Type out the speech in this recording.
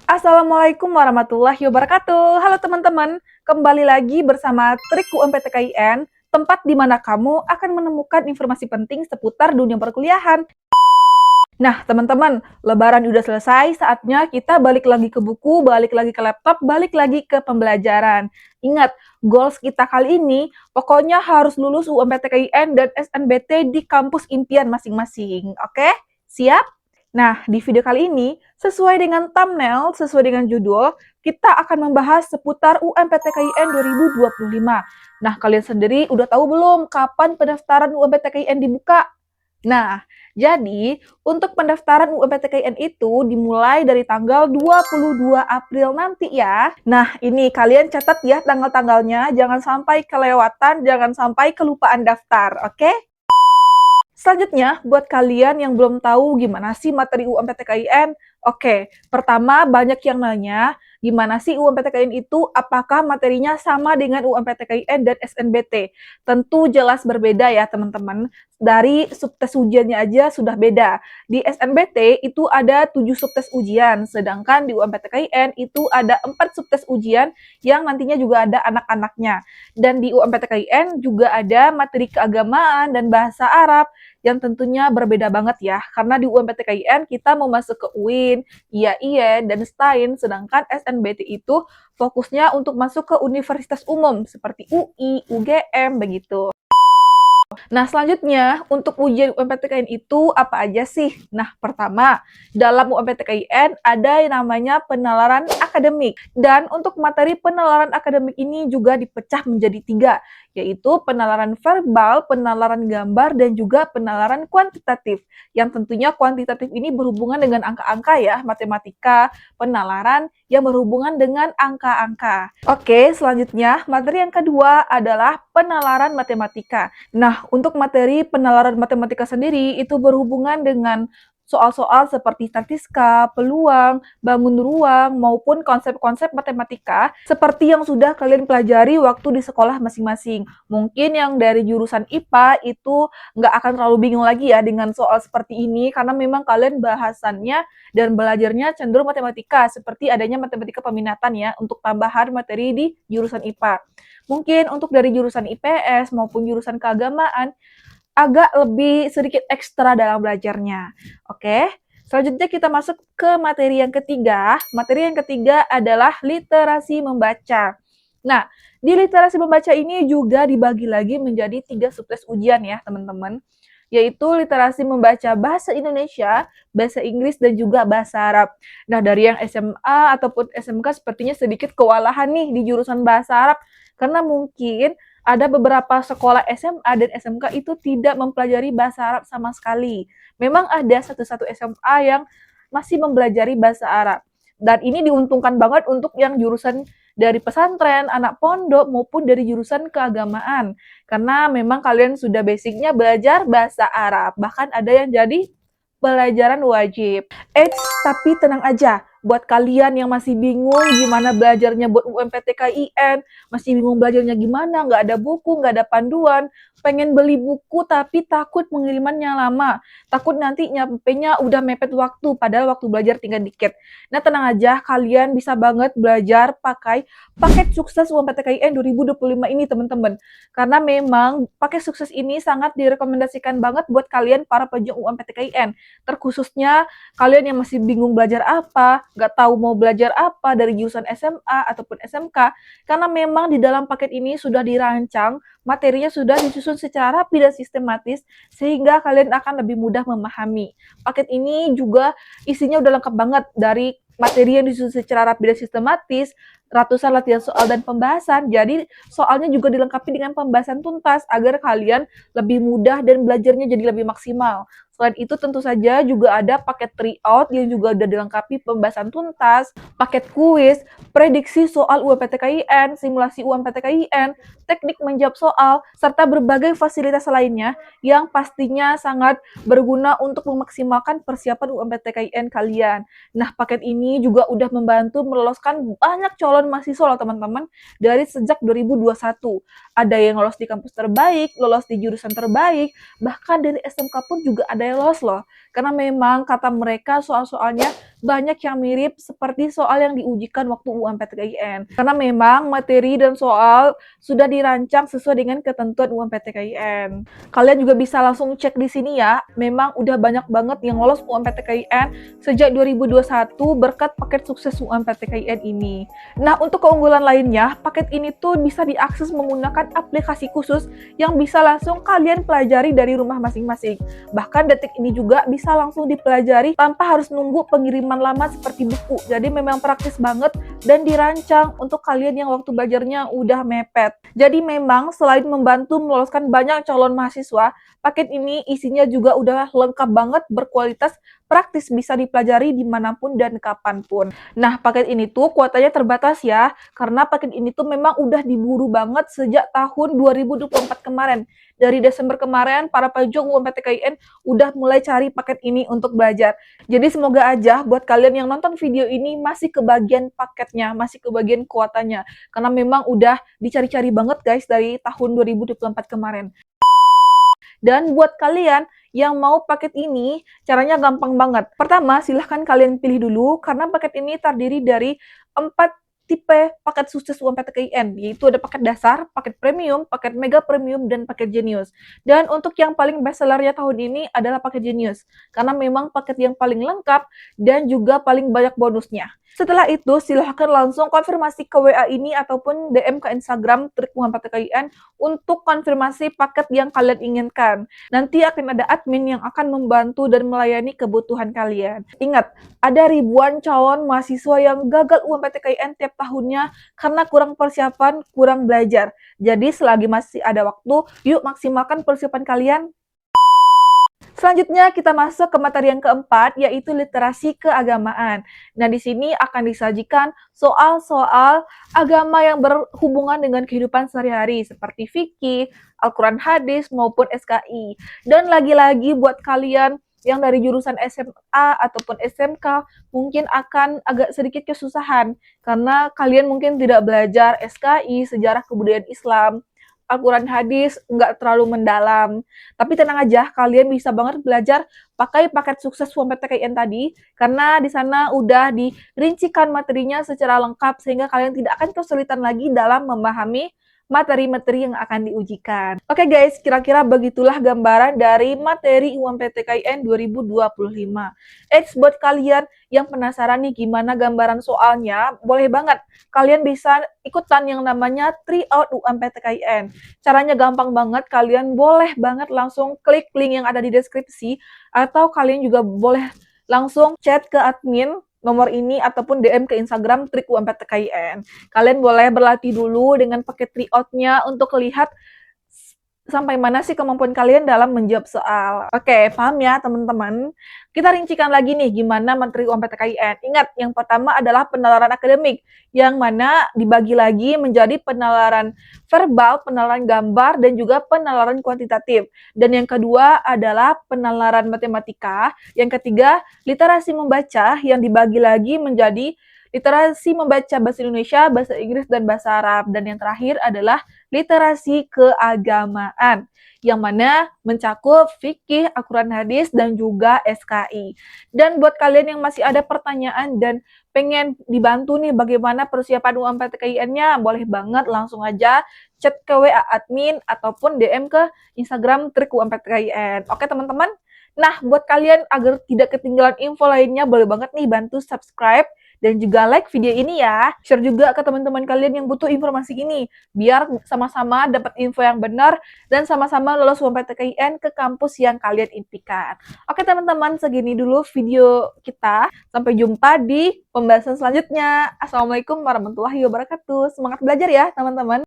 Assalamualaikum warahmatullahi wabarakatuh. Halo teman-teman, kembali lagi bersama Trik UMPTKIN, tempat di mana kamu akan menemukan informasi penting seputar dunia perkuliahan. Nah, teman-teman, lebaran udah selesai, saatnya kita balik lagi ke buku, balik lagi ke laptop, balik lagi ke pembelajaran. Ingat, goals kita kali ini pokoknya harus lulus UMPTKIN dan SNBT di kampus impian masing-masing. Oke? Siap? Nah, di video kali ini, sesuai dengan thumbnail, sesuai dengan judul, kita akan membahas seputar UMPTKIN 2025. Nah, kalian sendiri udah tahu belum kapan pendaftaran UMPTKIN dibuka? Nah, jadi untuk pendaftaran UMPTKIN itu dimulai dari tanggal 22 April nanti ya. Nah, ini kalian catat ya tanggal-tanggalnya, jangan sampai kelewatan, jangan sampai kelupaan daftar, oke? Selanjutnya, buat kalian yang belum tahu gimana sih materi UMPTKIN, oke, pertama banyak yang nanya, gimana sih UMPTKIN itu, apakah materinya sama dengan UMPTKIN dan SNBT? Tentu jelas berbeda ya teman-teman, dari subtes ujiannya aja sudah beda. Di SNBT itu ada 7 subtes ujian, sedangkan di UMPTKIN itu ada 4 subtes ujian yang nantinya juga ada anak-anaknya. Dan di UMPTKIN juga ada materi keagamaan dan bahasa Arab, yang tentunya berbeda banget ya, karena di UMPTKIN kita mau masuk ke UIN, IAIN, dan STAIN, sedangkan SNBT itu fokusnya untuk masuk ke universitas umum seperti UI, UGM, begitu. Nah, selanjutnya untuk ujian UMPTKIN itu apa aja sih? Nah, pertama, dalam UMPTKIN ada yang namanya penalaran akademik. Dan untuk materi penalaran akademik ini juga dipecah menjadi 3, yaitu penalaran verbal, penalaran gambar, dan juga penalaran kuantitatif. Yang tentunya kuantitatif ini berhubungan dengan angka-angka ya, matematika, penalaran yang berhubungan dengan angka-angka. Oke, selanjutnya materi yang kedua adalah penalaran matematika. Nah, untuk materi penalaran matematika sendiri itu berhubungan dengan soal-soal seperti statistika, peluang, bangun ruang, maupun konsep-konsep matematika seperti yang sudah kalian pelajari waktu di sekolah masing-masing. Mungkin yang dari jurusan IPA itu nggak akan terlalu bingung lagi ya dengan soal seperti ini, karena memang kalian bahasannya dan belajarnya cenderung matematika, seperti adanya matematika peminatan ya, untuk tambahan materi di jurusan IPA. Mungkin untuk dari jurusan IPS maupun jurusan keagamaan, agak lebih sedikit ekstra dalam belajarnya. Oke, selanjutnya kita masuk ke materi yang ketiga. Materi yang ketiga adalah literasi membaca. Nah, di literasi membaca ini juga dibagi lagi menjadi 3 subtes ujian ya, teman-teman. Yaitu literasi membaca bahasa Indonesia, bahasa Inggris, dan juga bahasa Arab. Nah, dari yang SMA ataupun SMK sepertinya sedikit kewalahan nih di jurusan bahasa Arab, karena mungkin ada beberapa sekolah SMA dan SMK itu tidak mempelajari bahasa Arab sama sekali. Memang ada satu-satu SMA yang masih mempelajari bahasa Arab. Dan ini diuntungkan banget untuk yang jurusan dari pesantren, anak pondok, maupun dari jurusan keagamaan. Karena memang kalian sudah basicnya belajar bahasa Arab. Bahkan ada yang jadi pelajaran wajib. Tapi tenang aja, buat kalian yang masih bingung gimana belajarnya buat UMPTKIN, masih bingung belajarnya gimana, nggak ada buku, nggak ada panduan, pengen beli buku tapi takut pengirimannya lama, takut nanti nyampenya udah mepet waktu, padahal waktu belajar tinggal dikit. Nah, tenang aja, kalian bisa banget belajar pakai paket sukses UMPTKIN 2025 ini, teman-teman. Karena memang paket sukses ini sangat direkomendasikan banget buat kalian para pejuang UMPTKIN. Terkhususnya kalian yang masih bingung belajar apa, nggak tahu mau belajar apa dari jurusan SMA ataupun SMK, karena memang di dalam paket ini sudah dirancang, materinya sudah disusun secara rapi dan sistematis, sehingga kalian akan lebih mudah memahami. Paket ini juga isinya udah lengkap banget, dari materi yang disusun secara rapi dan sistematis, ratusan latihan soal dan pembahasan, jadi soalnya juga dilengkapi dengan pembahasan tuntas, agar kalian lebih mudah dan belajarnya jadi lebih maksimal. Selain itu tentu saja juga ada paket tryout yang juga udah dilengkapi pembahasan tuntas, paket kuis, prediksi soal UMPTKIN, simulasi UMPTKIN, teknik menjawab soal, serta berbagai fasilitas lainnya yang pastinya sangat berguna untuk memaksimalkan persiapan UMPTKIN kalian. Nah, paket ini juga udah membantu meloloskan banyak calon mahasiswa loh teman-teman dari sejak 2021. Ada yang lolos di kampus terbaik, lolos di jurusan terbaik, bahkan dari SMK pun juga ada lolos loh. Karena memang kata mereka soal-soalnya banyak yang mirip seperti soal yang diujikan waktu UMPTKIN. Karena memang materi dan soal sudah dirancang sesuai dengan ketentuan UMPTKIN. Kalian juga bisa langsung cek di sini ya. Memang udah banyak banget yang lolos UMPTKIN sejak 2021 berkat paket sukses UMPTKIN ini. Nah, untuk keunggulan lainnya, paket ini tuh bisa diakses menggunakan aplikasi khusus yang bisa langsung kalian pelajari dari rumah masing-masing. Bahkan detik ini juga bisa langsung dipelajari tanpa harus nunggu pengiriman lama seperti buku. Jadi memang praktis banget dan dirancang untuk kalian yang waktu belajarnya udah mepet. Jadi memang selain membantu meloloskan banyak calon mahasiswa, paket ini isinya juga udah lengkap banget, berkualitas, praktis, bisa dipelajari dimanapun dan kapanpun. Nah, paket ini tuh kuotanya terbatas ya, karena paket ini tuh memang udah diburu banget sejak tahun 2024 kemarin. Dari Desember kemarin, para pajak UMPTKIN udah mulai cari paket ini untuk belajar. Jadi semoga aja buat kalian yang nonton video ini masih kebagian paketnya, masih kebagian kuotanya. Karena memang udah dicari-cari banget guys dari tahun 2024 kemarin. Dan buat kalian yang mau paket ini, caranya gampang banget. Pertama, silahkan kalian pilih dulu, karena paket ini terdiri dari 4 tipe paket sukses UMPTKIN, yaitu ada paket dasar, paket premium, paket mega premium, dan paket genius. Dan untuk yang paling bestsellernya tahun ini adalah paket genius, karena memang paket yang paling lengkap dan juga paling banyak bonusnya. Setelah itu, silahkan langsung konfirmasi ke WA ini ataupun DM ke Instagram Trik UMPTKIN untuk konfirmasi paket yang kalian inginkan. Nanti akan ada admin yang akan membantu dan melayani kebutuhan kalian. Ingat, ada ribuan calon mahasiswa yang gagal UMPTKIN tiap tahunnya karena kurang persiapan, kurang belajar. Jadi selagi masih ada waktu, yuk maksimalkan persiapan kalian. Selanjutnya kita masuk ke materi yang keempat, yaitu literasi keagamaan. Nah, di sini akan disajikan soal-soal agama yang berhubungan dengan kehidupan sehari-hari, seperti fikih, Al-Quran hadis, maupun SKI. Dan lagi-lagi buat kalian yang dari jurusan SMA ataupun SMK, mungkin akan agak sedikit kesusahan, karena kalian mungkin tidak belajar SKI, sejarah kebudayaan Islam, Al-Quran hadis nggak terlalu mendalam. Tapi tenang aja, kalian bisa banget belajar pakai paket sukses UMPTKIN tadi, karena di sana udah dirincikan materinya secara lengkap, sehingga kalian tidak akan kesulitan lagi dalam memahami materi-materi yang akan diujikan. Oke guys, kira-kira begitulah gambaran dari materi UMPTKIN 2025. Buat kalian yang penasaran nih gimana gambaran soalnya, boleh banget kalian bisa ikutan yang namanya Tryout UMPTKIN. Caranya gampang banget, kalian boleh banget langsung klik link yang ada di deskripsi, atau kalian juga boleh langsung chat ke admin nomor ini ataupun DM ke Instagram Trik UMPTKIN. Kalian boleh berlatih dulu dengan paket tryout-nya untuk lihat sampai mana sih kemampuan kalian dalam menjawab soal. Oke, paham ya teman-teman? Kita rincikan lagi nih gimana materi UMPTKIN. Ingat, yang pertama adalah penalaran akademik, yang mana dibagi lagi menjadi penalaran verbal, penalaran gambar, dan juga penalaran kuantitatif. Dan yang kedua adalah penalaran matematika. Yang ketiga, literasi membaca, yang dibagi lagi menjadi literasi membaca bahasa Indonesia, bahasa Inggris, dan bahasa Arab. Dan yang terakhir adalah literasi keagamaan, yang mana mencakup fikih, Al-Quran hadis, dan juga SKI. Dan buat kalian yang masih ada pertanyaan dan pengen dibantu nih bagaimana persiapan UMPTKIN-nya, boleh banget langsung aja chat ke WA admin ataupun DM ke Instagram Trik UMPTKIN. Oke teman-teman? Nah, buat kalian agar tidak ketinggalan info lainnya, boleh banget nih bantu subscribe dan juga like video ini ya. Share juga ke teman-teman kalian yang butuh informasi ini, biar sama-sama dapat info yang benar dan sama-sama lolos UMPTKIN ke kampus yang kalian impikan. Oke teman-teman, segini dulu video kita. Sampai jumpa di pembahasan selanjutnya. Assalamualaikum warahmatullahi wabarakatuh. Semangat belajar ya teman-teman.